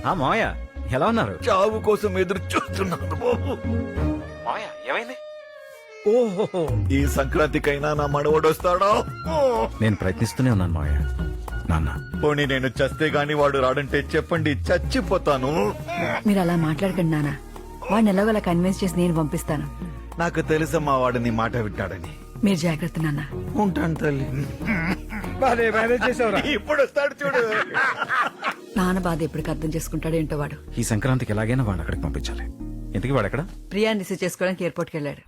మావయ్య ఎలా ఉన్నారు? చావు కోసం ఎదురు చూస్తున్నాను బాబు. మావయ్య ఏమైంది? ఓహో, ఈ సంక్రాంతికైనా నా మనవడు వస్తాడా? నేను ప్రయత్నిస్తూనే ఉన్నాను మావయ్య. నాన్న పోనీ నేను చస్తే గాని వాడు రాడంటే చెప్పండి, చచ్చిపోతాను. మీరు అలా మాట్లాడకండి నాన్న. వాడిని ఎలాగోలా కన్విన్స్ చేసి నేను పంపిస్తాను. నాకు తెలుసమ్మా వాడిని మాట వింటాడని. మీరు జాగ్రత్త నాన్న. ఉంటాను తల్లి. ఇప్పుడు వస్తాడు చూడు. నాన్న బాధ ఎప్పటికి అర్థం చేసుకుంటాడో ఏంటో వాడు. ఈ సంక్రాంతికి ఎలాగైనా వాడు అక్కడికి పంపించాలి. ఇంతకీ వాడు ఎక్కడ? ప్రియాని రిసీవ్ చేసుకోవడానికి ఎయిర్పోర్ట్కి వెళ్ళాడు.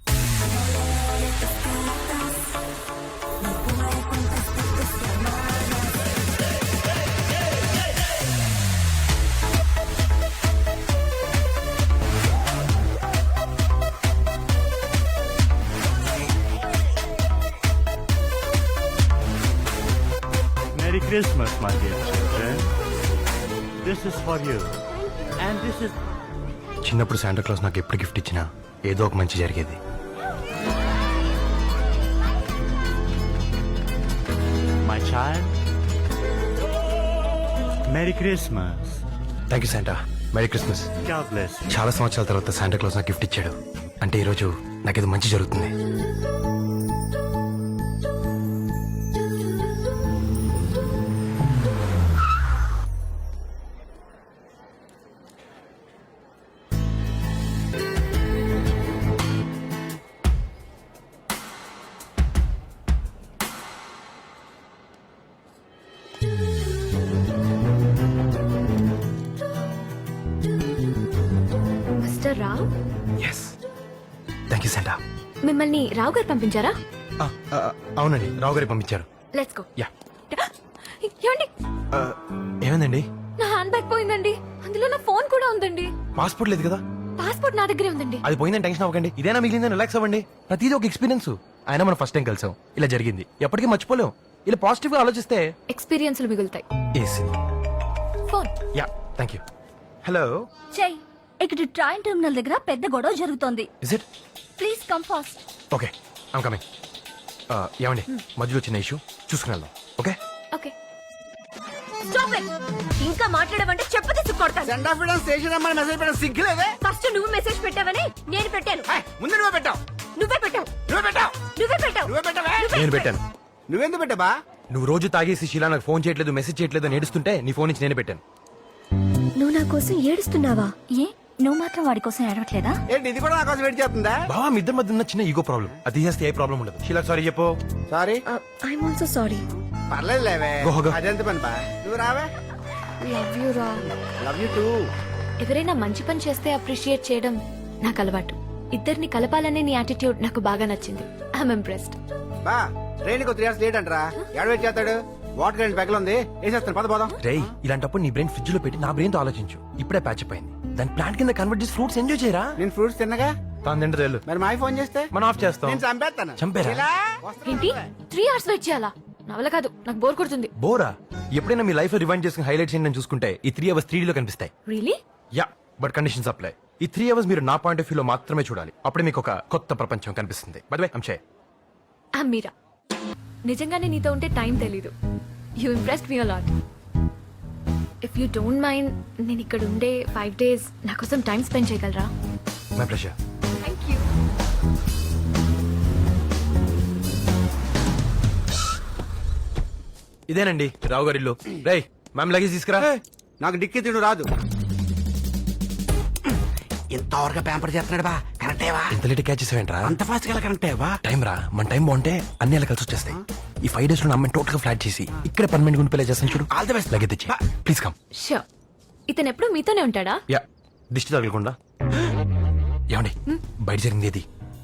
Merry Christmas, my dear children. This is for you. And this is... చిన్నప్పుడు శాంటా క్లాస్ నాకు ఎప్పుడు గిఫ్ట్ ఇచ్చినా ఏదో ఒక మంచి జరిగేది. My child. Merry Christmas. Thank you Santa. Merry Christmas. God bless you. చాలా సంవత్సరాల తర్వాత శాంటా క్లాస్ నాకు గిఫ్ట్ ఇచ్చాడు. అంటే ఈరోజు నాకేదో మంచి జరుగుతుంది. Mister Rao, yes, thank you Santa. మిమ్మల్ని రావు గారు పంపించారా? అవునండి, రావు గారికి పంపించారు. Let's go. యా. ఏమండి, ఏమైందండి? నా హ్యాండ్ బ్యాగ్ పోయిందండి. అందులో నా ఫోన్ కూడా ఉందండి. పాస్పోర్ట్ లేదు కదా? పాస్పోర్ట్ నా దగ్గరే ఉందండి. అది పోయిందని టెన్షన్ అవ్వకండి. ఇదేనా మిగిలిందని రిలాక్స్ అవ్వండి. ప్రతిదీ ఒక ఎక్స్పీరియన్స్. అయినా మనం ఫస్ట్ టైం కలిసాం, ఇలా జరిగింది, ఎప్పటికీ మర్చిపోలేం. ఇలా పాజిటివ్ గా ఆలోచిస్తే ఎక్స్పీరియన్స్లు మిగులుతాయి. Phone. Yeah, thank you. Hello. చెయ్, ఇక్కడ ట్రైన్ టెర్మినల్ దగ్గర పెద్ద గొడవ జరుగుతోంది. Is it? Please come fast. Okay, I'm coming. ఏమండి, మధ్యలో చిన్న ఇష్యూ, చూసుకుని వెళ్దాం. Okay okay. Stop it. ఇంకా మాట్లాడమంటే చెప్పు తీసి కొడతాను. సెండ్ ఆఫ్ ఇవ్వడం, స్టేషన్ రమ్మని మెసేజ్ పెట్టడం సిగ్గులేదే? ఫస్ట్ నువ్వు మెసేజ్ పెట్టావని నేను పెట్టాను. ముందు నువ్వే పెట్టావు. నువ్వే పెట్టావు. నువ్వే పెట్టావు. నువ్వే పెట్టావు. నువ్వే పెట్టావే. నేను పెట్టాను. నువ్వెందుకు పెట్టావా? నువ్వు రోజు తాగేసి శీలా నాకు ఫోన్ చేయట్లేదు, మెసేజ్ చేయట్లేదు అని ఏడుస్తుంటే నీ ఫోన్ నుంచి నేనే పెట్టాను. నువ్వు నా కోసం ఏడుస్తున్నావా? ఏ, నువ్వు మాత్రం వాడి కోసం ఏడవట్లేదా? ఏంటి ఇది కూడా నా కోసం వెయిట్ చేస్తుందా? బావా, మీ ఇద్దరి మధ్య ఉన్న చిన్న ఈగో ప్రాబ్లం, అది తీసేస్తే ఏ ప్రాబ్లం ఉండదు. శీలా సారీ చెప్పు. సారీ. I'm also sorry. పర్లేదు లేవే. Go, go. అదెంత పని బా. నువ్వు రావే. లవ్ యూ రా. Love you two. ఎవరైనా మంచి పని చేస్తే అప్రిషియేట్ చేయడం నాకు అలవాటు. ఇద్దరిని కలపాలనే నీ యాటిట్యూడ్ నాకు బాగా నచ్చింది. I'm impressed. బా, ట్రైన్ కు 3 hours లేట్ అంటరా. ఎక్కడ వెయిట్ చేస్తాడు? వాటర్ కరెంట్ పెగలు ఉంది, వేసేస్తాను. పద పోదాం. రేయ్, ఇలాంటప్పుడు నీ బ్రెయిన్ ఫ్రిడ్జ్ లో పెట్టి నా బ్రెయిన్ తో ఆలోచించు. ఇప్పుడే ప్యాచ్ అయింది, దాని ప్లాంట్ కింద కన్వర్ట్ చేసి ఫ్రూట్స్ ఎంజాయ్ చేయరా. నేను ఫ్రూట్స్ తిన్నగా. తాను తింటే తెలు, మరి మా ఫోన్ చేస్తే మనం ఆఫ్ చేస్తాం. నేను చంపేస్తాను. చంపేరా? ఇలా? ఏంటి 3 hours వెయిట్ చేయాలా? నా వల్ల కాదు, నాకు బోర్ కొడుతుంది. బోరా? ఎప్పుడైనా మీ లైఫ్ లో రివైండ్ చేసుకుని హైలైట్స్ ఏంటని చూసుకుంటే ఈ 3 hours 3D లో కనిపిస్తాయి. Really? Yeah, but conditions apply. ఈ 3 hours మీరు నా పాయింట్ ఆఫ్ వ్యూ లో మాత్రమే చూడాలి. అప్పుడే మీకు ఒక కొత్త ప్రపంచం కనిపిస్తుంది. By the way, I'm shy. I'm Meera. నిజంగానే నీతో ఉంటే టైం తెలీదు. You impressed me a lot. If you don't mind, నేను ఇక్కడ ఉండే 5 days నా కోసం టైం స్పెండ్ చేయగలరా? My pleasure. Thank you. ఇదేనండి రావు గారి ఇల్లు. రేయ్, మ్యామ్ లగేజ్ తీసుకురా. నాకు డిక్కి తిడు రాదు. ఇంతవరకు పేపర్ చేస్తున్నాడు బా. కరెక్టేవా? ఇంత లేట్ క్యాచ్ చేసావేంట్రా? అంత ఫాస్ట్ గా కరెక్టేవా? టైం రా, మన టైం బాగుంటే అన్ని అలా కలిసి వచ్చేస్తాయి. ఈ 5 days లో నా అమ్మాయిని టోటల్ గా ఫ్లాట్ చేసి ఇక్కడే పర్మనెంట్ గుండి పెళ్లి చేస్తాను చూడు. All the best. లగేజ్ తెచ్చి ప్లీజ్ కమ్. షూర్. ఇతను ఎప్పుడు మీతోనే ఉంటాడా? యా, దిష్టి తగలకుండా. ఏమండి, బయట జరిగింది ఏది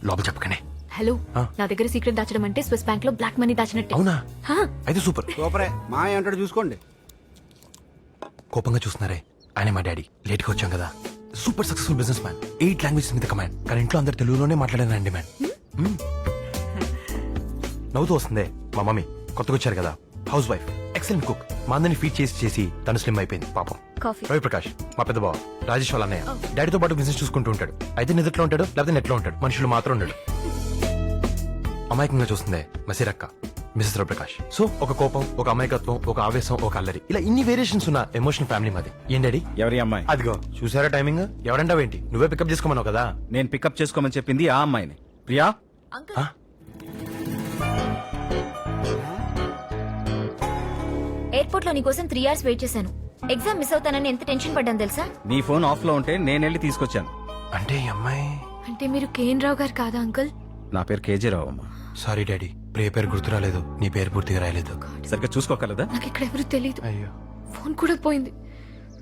లోపల చెప్పకనే. హలో, ఆ? నా దగ్గర సీక్రెట్ దాచడం అంటే స్విస్ బ్యాంక్ లో బ్లాక్ మనీ దాచినట్టే. అవునా? హా. అయితే సూపర్. సూపరే. మా ఏమంటాడు చూసుకోండి. కోపంగా చూస్తున్నారే, ఆయనే మా డాడీ. లేట్ గా వచ్చాం కదా. Super successful business man, 8 languages మీద కమాండ్. కానీ ఇంట్లో అందరు తెలుగులోనే మాట్లాడానండి మ్యాన్. నవ్వుతూ వస్తుందే మా మమ్మీ, కొత్తగా వచ్చారు కదా, హౌస్ వైఫ్, ఎక్సలెంట్ కుక్. మా అందరిని ఫీడ్ చేసి తను స్లిమ్ అయిపోయింది పాపం. కాఫీ. రవి ప్రకాష్ మా పెద్ద బావ, రాజేష్ వాళ్ళ అన్నయ్య. డాడీతో పాటు బిజినెస్ చూసుకుంటూ ఉంటాడు. అయితే నిద్రలో ఉంటాడు, లేకపోతే నెట్లో ఉంటాడు. మనుషులు మాత్రం ఉండడు. అమాయకంగా చూస్తుందే మసీరక్క, మిస్టర్ రవిప్రకాష్. సో ఒక కోపం, ఒక అమాయకత్వం, ఒక ఆవేశం, ఒక అల్లరి, ఇలా ఇన్ని వేరియేషన్స్ ఉన్న ఎమోషనల్ ఫ్యామిలీ మాది. ఏం డాడీ? ఎవరి అమ్మాయి? అదిగో చూసారా టైమింగ్. ఎవరంటావేంటి? నువ్వే పికప్ చేసుకోమన్నావు కదా. నేను పికప్ చేసుకోమని చెప్పింది ఆ అమ్మాయిని. ప్రియా, ఆ? ఎయిర్పోర్ట్ లో నీకోసం 3 hours వెయిట్ చేశాను. ఎగ్జామ్ మిస్ అవుతానని ఎంత టెన్షన్ పడ్డాను తెలుసా? నీ ఫోన్ ఆఫ్ లో ఉంటే నేను వెళ్ళి తీసుకొచ్చాను. అంటే ఈ అమ్మాయి. అంటే మీరు కేఎన్ రావు గారు కాదా అంకుల్? నా పేరు కేజీ రావు అమ్మా. సారీ డాడీ, ప్రియ పేరు గుర్తు రాలేదు, నీ పేరు పూర్తిగా రాయలేదు. సరిగ్గా చూసుకోగలదా? నాకు ఇక్కడ ఎవరు తెలియదు. అయ్యో. ఫోన్ కూడా పోయింది.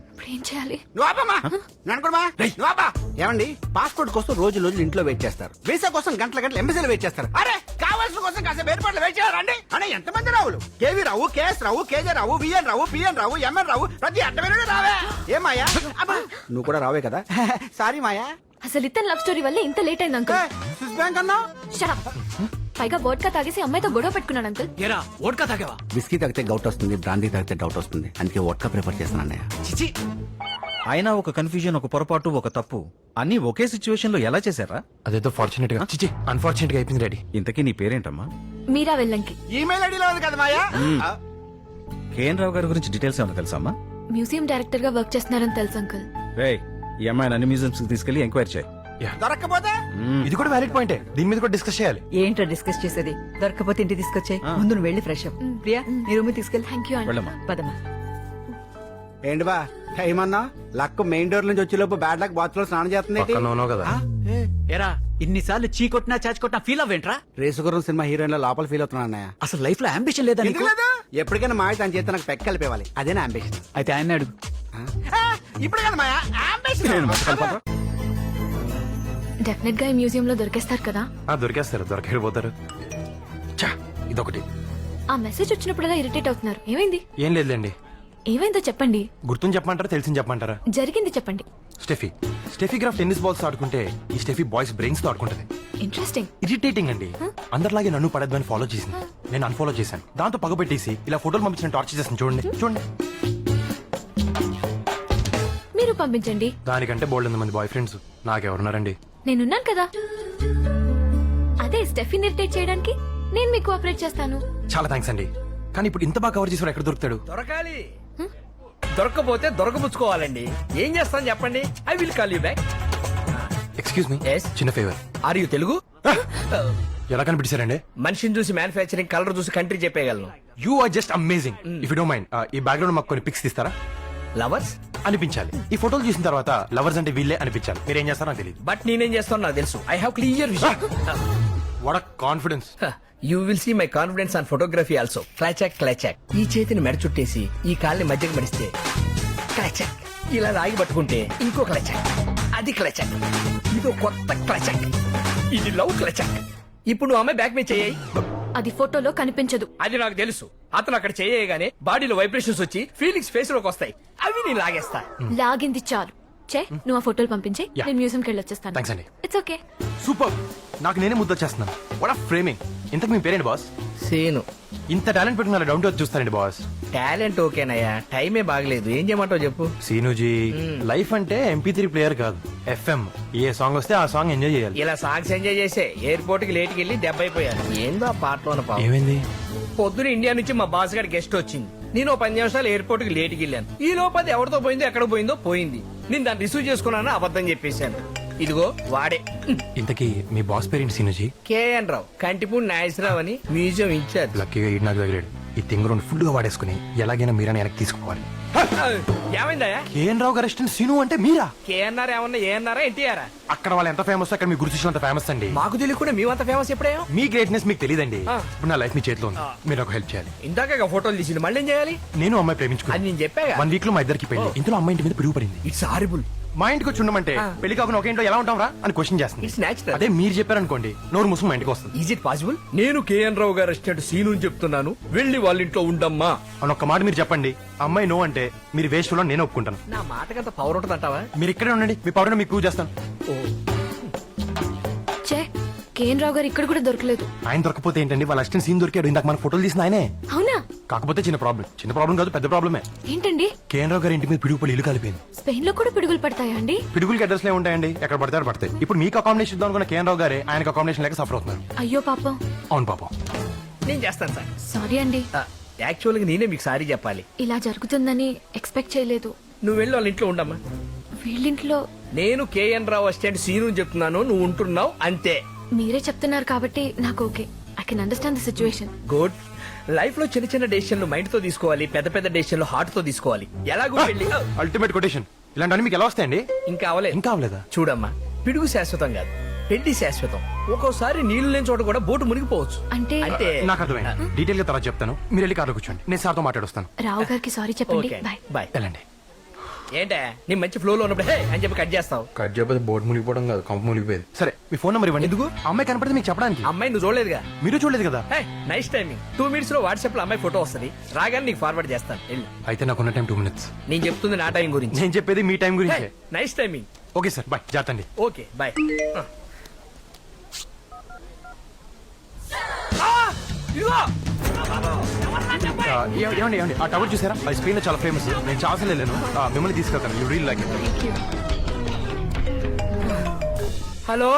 ఇప్పుడు ఏం చేయాలి? నువ్వు ఆపమ్మా. నన్ను అనుకోమా. నువ్వు ఆపా. ఏమండి, పాస్పోర్ట్ కోసం రోజు ఇంట్లో వెయిట్ చేస్తారు. వీసా కోసం గంటల ఎంబసీలో వెయిట్ చేస్తారు. అరే కావాల్సిన కోసం కాసేపు ఏర్పాట్లు వెయిట్ చేయాలండి. అనే ఎంతమంది రావులు? కేవీ రావు, కేఎస్ రావు, కేజే రావు, విఎన్ రావు, పిఎన్ రావు, ఎంఎన్ రావు, ప్రతి అడ్డమైన రావే. ఏ మాయా? అబ్బా, నువ్వు కూడా రావే కదా. సారీ మాయా. అసలు ఇతను లవ్ స్టోరీ వల్ల ఇంత లేట్ అయింది అంకుల్. స్విస్ బ్యాంక్ అన్నా. Shut up. పైగా వోడ్కా తాగేసి అమ్మాయితో గొడవ పెట్టుకున్నాడు అంకుల్. బిస్కీ తాగితే గౌట్ వస్తుంది, బ్రాందీ తాగితే డౌట్ వస్తుంది. అందుకే వోడ్కా ప్రిఫర్ చేస్తాను అన్నయ్య. అయినా ఒక కన్ఫ్యూజన్, ఒక పొరపాటు, ఒక తప్పు అన్ని ఒకే సిచ్యువేషన్ లో ఎలా చేశారా? అదేదో ఫార్చునేట్ గా, చిచి అన్ఫార్చునేట్ గా అయిపోయింది డాడీ. ఇంతకీ నీ పేరేంటమ్మా? మీరా వెళ్ళంకి. ఈమెయిల్ ఐడిలో ఉంది కదా మాయా. కేఎన్ రావు గారి గురించి డీటెయిల్స్ ఏమైనా తెలుసా అమ్మా? మ్యూజియం డైరెక్టర్ గా వర్క్ చేస్తున్నారని తెలుసు అంకుల్. రేయ్, ఈ అమ్మాయిని అన్ని మ్యూజియంస్ కి తీసుకెళ్లి ఎంక్వైరీ చేయి. దొరక్కపోతే ఇది కూడా వ్యాలిడ్ పాయింటే, దీని మీద కూడా డిస్కస్ చేయాలి. ఏంటో డిస్కస్ చేసేది? దొరకపోతే ఇంటికి తీసుకొచ్చాయి. ముందు నువ్వు వెళ్ళి ఫ్రెష్ అప్. ప్రియా, నీ రూమ్ తీసుకెళ్ళి. థ్యాంక్ యూ అండి. వెళ్ళమ్మా. పదమ్మా. ఏంటి బా టైం అన్నా? లక్ మెయిన్ డోర్ నుంచి వచ్చేలోపు బ్యాడ్ లక్ బాత్ లో స్నానం చేస్తుంది. పక్కన ఉన్నావు కదా. ఎరా ఇన్నిసార్లు చీ కొట్టినా చాచి కొట్టినా ఫీల్ అవ్వేంట్రా? రేసుగుర్రం సినిమా హీరోయిన్ లో లోపల ఫీల్ అవుతున్నా అన్నయ్య. అసలు లైఫ్ లో అంబిషన్ లేదా నీకు? ఎందుకు లేదు? ఎప్పటికైనా మాయ తన చేత నాకు పెక్క కలిపేవాలి. అదే నా అంబిషన్. అయితే ఆయన అడుగు. ఇప్పుడు కదా మాయా అంబిషన్. డెఫినెట్ గా ఈ మ్యూజియం లో దొరికేస్తారు కదా. దొరికేస్తారు, దొరకపోతారు. చా, ఇదొకటి. ఆ మెసేజ్ వచ్చినప్పుడల్లా ఇరిటేట్ అవుతున్నారు. ఏమైంది? ఏం లేదులేండి. ఏమైందో చెప్పండి. గుర్తుని చెప్పమంటారా, తెలిసింది చెప్పమంటారా? జరిగింది చెప్పండి. స్టెఫీ గ్రాఫ్ టెన్నిస్ బాల్స్ ఆడుకుంటే ఈ స్టెఫీ బాయ్స్ బ్రెయిన్స్ తో ఆడుకుంటది. ఇంట్రెస్టింగ్. ఇరిటేటింగ్ అండి. అందరిలాగే నన్ను పడద్దని ఫాలో చేసింది. నేను అన్ఫాలో చేశాను. దాంతో పగబెట్టేసి ఇలా ఫోటోలు పంపించిన టార్చర్ చేస్తాను. చూడండి చూడండి. మీరు పంపించండి. దానికంటే బోల్డ్ మంది బాయ్ ఫ్రెండ్స్ నాకెవరున్నారండి? నేనున్నాను కదా. అదే స్టెఫిన్ ఇరిటేట్ చేయడానికి నేను మీకు కోఆపరేట్ చేస్తాను. చాలా థ్యాంక్స్ అండి. కానీ ఇప్పుడు ఇంత బాగా కవర్ చేసి ఎక్కడ దొరుకుతాడు? దొరకాలి. దొరకపోతే దొరకబుచ్చుకోవాలండి. ఏం చేస్తాను చెప్పండి. I will call you back. Excuse me, Yes? చిన్న ఫేవర్. Are you Telugu? ఎలా కనిపించారండి? మనిషిని చూసి మ్యానుఫ్యాక్చరింగ్, కలర్ చూసి కంట్రీ చెప్పేయగలను. You are just amazing. If you don't mind, ఈ బ్యాక్గ్రౌండ్ మాకు కొన్ని పిక్స్ తీస్తారా? లవర్స్ అనిపించాలి. ఈ ఫోటోలు చూసిన తర్వాత లవర్స్ అంటే వీళ్ళే అనిపించాలి. మీరు ఏం చేస్తారో నాకు తెలియదు. బట్ నేనేం చేస్తాను నాకు తెలుసు. I have clear vision. What confidence. You will see my confidence on photography also. క్లాచాక్ క్లాచాక్. ఈ చేతిని మెడ చుట్టేసి ఈ కాల్ని మధ్యకి మడిస్తే క్లాచాక్. ఇలా రాగి పట్టుకుంటే ఇంకో క్లాచాక్. అది క్లాచాక్. ఇదో కొత్త క్లాచాక్. ఇది లవ్ క్లాచాక్. ఇప్పుడు నువ్వు అమ్మాయి బ్యాక్ మీద చేయి. అది ఫోటోలో కనిపించదు. అది నాకు తెలుసు. అతను అక్కడ చేయగానే బాడీలో వైబ్రేషన్స్ వచ్చి ఫీలింగ్స్ ఫేస్ లోకి వస్తాయి. అవి నేను లాగేస్తా. లాగింది చాలు. చే, నువ్వు ఆ ఫోటోలు పంపించే. Yeah. నేను మ్యూజియంకి వెళ్ళి వచ్చేస్తాను. Thanks అండి. It's okay. సూపర్. నాకు నేనే ముద్దొచ్చేస్తున్నాను. What of framing. ఇంతకు మీ పేరేంటి బాస్? సేను. ఇంత టాలెంట్ పెట్టుకున్న డౌన్ టు చూస్తానండి బాస్. టాలెంట్ ఓకేనయ్యా, టైమే బాగలేదు. ఏం చేయమంటావు చెప్పు. సీనుజీ, లైఫ్ అంటే MP3 ప్లేయర్ కాదు, FM. ఏ సాంగ్ వస్తే ఆ సాంగ్ ఎంజాయ్ చేయాలి. ఇలా సాంగ్స్ ఎంజాయ్ చేసే ఎయిర్పోర్ట్ కి లేట్కి వెళ్ళి దెబ్బ అయిపోయాను. ఏందో ఆ పాటలో పాపం. ఏమైంది? పొద్దున ఇండియా నుంచి మా బాస్ గారి గెస్ట్ వచ్చింది. నేను 10 నిమిషాలు ఎయిర్పోర్ట్ కి లేట్కి వెళ్ళాను. ఈ లోపది ఎవరితో పోయిందో ఎక్కడ పోయిందో పోయింది. నేను దాన్ని రిసీవ్ చేసుకున్నాను, అబద్ధం చెప్పేశాను. ఇదిగో వాడే. ఇంతకీ మీ బాస్ పేరేంటి సీనుజీ? కేఎన్ రావు, కంటిపూడి నాగేశ్వరరావు అని మ్యూజియం ఇన్ఛార్జ్. లక్కీగా ఈడు నాకు తగిలాడు. ఈ తింగరోని ఫుల్ గా వాడేసుకుని ఎలాగైనా మీరని వెనక్కి తీసుకుపోవాలి. ఏమైందయ్యా? కేఎన్ రావు గారు రెస్టారెంట్ సీను అంటే మీరా? కేఎన్ఆర్ ఏమన్నా ఏఎన్ఆరా ఎన్టీఆరా? అక్కడ వాళ్ళు ఎంత ఫేమస్ అక్కడ మీ గురు శిష్యులు అంత ఫేమస్ అండి. మాకు తెలియకుండా మేమంత ఫేమస్ ఎప్పుడేమో. మీ గ్రేట్నెస్ మీకు తెలియదండి. ఆ. ఇప్పుడు నా లైఫ్ మీ చేతిలో ఉంది. మీరు నాకు హెల్ప్ చేయాలి. ఇందాక ఫోటోలు తీసి మళ్ళీ ఏం చేయాలి? నేను అమ్మాయి అది ప్రేమించుకున్నాను. నేను చెప్పాగా. 1 వీక్ లో మా ఇద్దరికి పెళ్లి. ఇందులో అమ్మాయి ఇంటి మీద పిడుగు పడింది. It's horrible. మా ఇంటికి వచ్చి ఉండమంటే పెళ్లి కాకుండా ఒక ఇంట్లో ఎలా ఉంటాం రా అని క్వశ్చన్ చేస్తుంది. It's natural. అదే మీరు చెప్పారనుకోండి, నోరు ముసుగు మా ఇంటికి వస్తుంది. Is it possible? నేను కేఎన్ రావు గారు రెస్టారెంట్ సీను అని చెప్తున్నాను, వెళ్ళి వాళ్ళ ఇంట్లో ఉండమ్మా అని ఒక్క మాట మీరు చెప్పండి. అమ్మాయి నో అంటే మీరు వేస్ట్ లో నేను ఒప్పుకుంటాను. నా మాటకంత పవర్ ఉంటుంది అంటావా? మీరు ఇక్కడే ఉండండి, మీ పౌడర్ మీకు ప్రూవ్ చేస్తాను. చే, కేఎన్ రావు గారు ఇక్కడ కూడా దొరకలేదు. ఆయన దొరకపోతే ఏంటండి, వాళ్ళ అసిస్టెంట్ సీన్ దొరికాడు. ఇందాక మన ఫోటోలు తీసిన ఆయనే. అవునా? కాకపోతే చిన్న ప్రాబ్లం కాదు, పెద్ద ప్రాబ్లమే. ఏంటండి? కేఎన్ రావు గారి ఇంటి మీద పిడుగు పడి ఇల్లు కలిపింది. స్పెయిన్ లో కూడా పిడుగులు పడతాయా అండి? పిడుగులకి అడ్రస్ లే ఉంటాయండి, ఎక్కడ పడతారు పడతాయి. ఇప్పుడు మీకు అకామిడేషన్ ఇద్దాం అనుకున్న కేఎన్ రావు గారే ఆయనకు అకామిడేషన్ లేక సఫర్ అవుతున్నారు. అయ్యో పాపం. అవును పాపం. నేను చేస్తాను సార్. సారీ అండి, యాక్చువల్గా నేనే మీకు సారీ చెప్పాలి. ఇలా జరుగుతుందని ఎక్స్పెక్ట్ చేయలేదు. నువ్వు వెళ్ళి వాళ్ళ ఇంట్లో ఉండమ్మా. వీళ్ళింట్లో నేను కేఎన్ రావు అసిస్టెంట్ సీను చెప్తున్నాను, నువ్వు ఉంటున్నావు అంతే. మీరే చెప్తున్నారు కాబట్టి నాకు okay. I can understand the situation. Good. Life లో చిన్న చిన్న డెసిషన్లు మైండ్ తో తీసుకోవాలి, పెద్ద పెద్ద డెసిషన్లు హార్ట్ తో తీసుకోవాలి. ఎలాగో పెళ్లి అల్టిమేట్ కొటేషన్. ఇలాంటి మీకు ఎలా వస్తాయండి? ఇంకా అవలేదు. ఇంకా అవలేదా? చూడమ్మా, పిడుగు శాశ్వతం కాదు, పెళ్లి శాశ్వతం. ఒక్కోసారి నీళ్లు లేని చోట కూడా బోటు మునిగిపోవచ్చు. అంటే అంటే నాకు అర్థమైంది. డీటెయిల్ గా తర్వాత చెప్తాను. మీరు వెళ్ళి కార్లో కూర్చోండి, నేను సార్తో మాట్లాడొస్తాను. రావు గారికి సారీ చెప్పండి. Okay bye. బాయ్. వెళ్ళండి. ఏంటే నీ మంచి ఫ్లో లో ఉన్నప్పుడు హే అని చెప్పి కట్ చేస్తావు. కట్ చేయకపోతే బోర్డు మునిగిపోవడం కాదు, కంప మునిగిపోయేది. సరే, మీ ఫోన్ నెంబర్ ఇవ్వండి. ఎందుకు? అమ్మాయి కనపడితే మీకు చెప్పడానికి. అమ్మాయి నువ్వు చూడలేదుగా? మీరు చూడలేదు కదా? Hey nice timing. 2 minutes లో వాట్సాప్ లో అమ్మాయి ఫోటో వస్తుంది, రాగానే నీకు ఫార్వర్డ్ చేస్తాను. వెళ్ళు. అయితే నాకున్న టైం 2 minutes. నేను చెప్తుంది నా టైం గురించి. నేను చెప్పేది మీ టైం గురించి. Nice timing. Okay sir, bye. జాగ్రత్త అండి. Okay bye. ఏమండి ఏమండి, ఆ టవర్ చూసారా? అది స్పెయిన్ లో చాలా ఫేమస్. నేను చాలా సార్లు వెళ్ళాను. మిమ్మల్ని తీసుకెళ్తాను. You reel like it. Hello.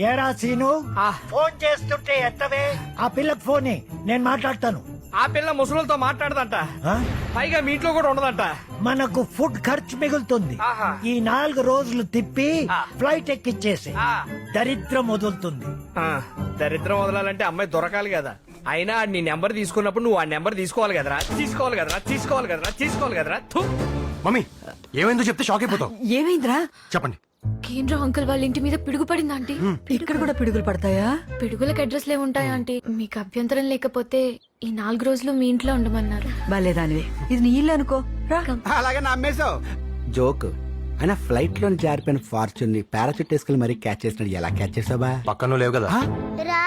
ఏరా సీను, ఫోన్ చేస్తుంటే ఎత్తవే. ఆ పిల్లకి ఫోన్ నేను మాట్లాడతాను. ఆ పిల్ల ముసలులతో మాట్లాడదంట, ఆ? పైగా మీ ఇంట్లో కూడా ఉండదంట. మనకు ఫుడ్ ఖర్చు మిగులుతుంది. ఆహా. ఈ 4 రోజులు తిప్పి ఫ్లైట్ ఎక్కిచ్చేసి దరిద్రం వదులుతుంది. దరిద్రం వదలాలంటే అమ్మాయి దొరకాలి కదా. అయినా నీ నెంబర్ తీసుకున్నప్పుడు నువ్వు ఆ నెంబర్ తీసుకోవాలి కదరా. తీసుకోవాలి కదరా. థు. మమ్మీ, ఏమైందో చెప్తే షాక్ అయిపోతావు. ఏమైందిరా? చెప్పండి. కేంద్ర అంకుల్ వాళ్ళ ఇంటి మీద పిడుగు పడింది ఆంటీ. ఇక్కడ కూడా పిడుగులు పడతాయా? పిడుగులకు అడ్రస్ లే ఉంటాయా ఆంటీ? మీకు అభ్యంతరం లేకపోతే ఈ 4 రోజులు మీ ఇంట్లో ఉండమన్నారు. బాలేదానివే, ఇది నీ ఇల్లు అనుకో. రా. అలాగే నమ్మేశావు. జోక్. అయినా ఫ్లైట్ లో జారిపోయిన ఫార్చ్యూన్ ని పారాచూట్ వేసుకెళ్ళి మరీ క్యాచ్ చేసినాడు. ఎలా క్యాచ్ చేసావా? పక్కన లేవు కదా. రా